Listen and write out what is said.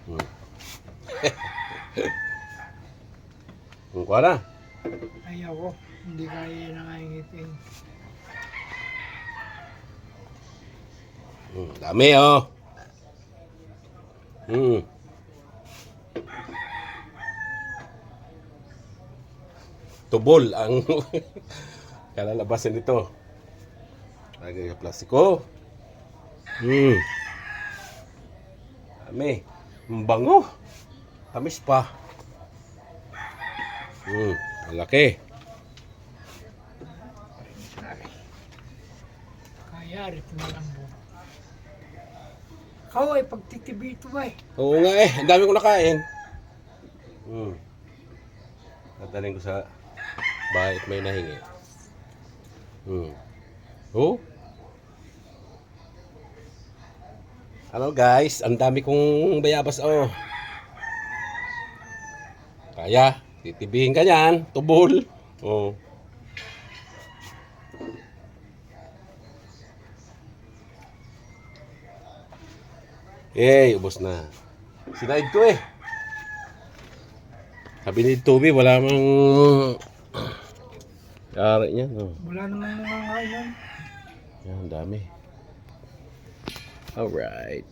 Hmm. Kuha na. Ayaw ko. Hindi kaya nangangitin. Dami oh. Tubol ang kalalabasan nito. Lagay sa plastiko. Dami. Ang bango. Tamis pa. Malaki. Kaya rin malambot. Ikaw ay pagtitibi ito ba eh. Oo nga eh. Ang dami ko nakain. Dadalhin ko sa bahay at may nahingi. Oh. Ano guys, ang dami kong bayabas oh. Kaya, titibihin ka yan, tubol. Oh. Ubos na. Sinaid ko eh. Sabi ni Toby, wala mang yari niya. No. Wala namang nangangain yan. Yan, dami. Alright.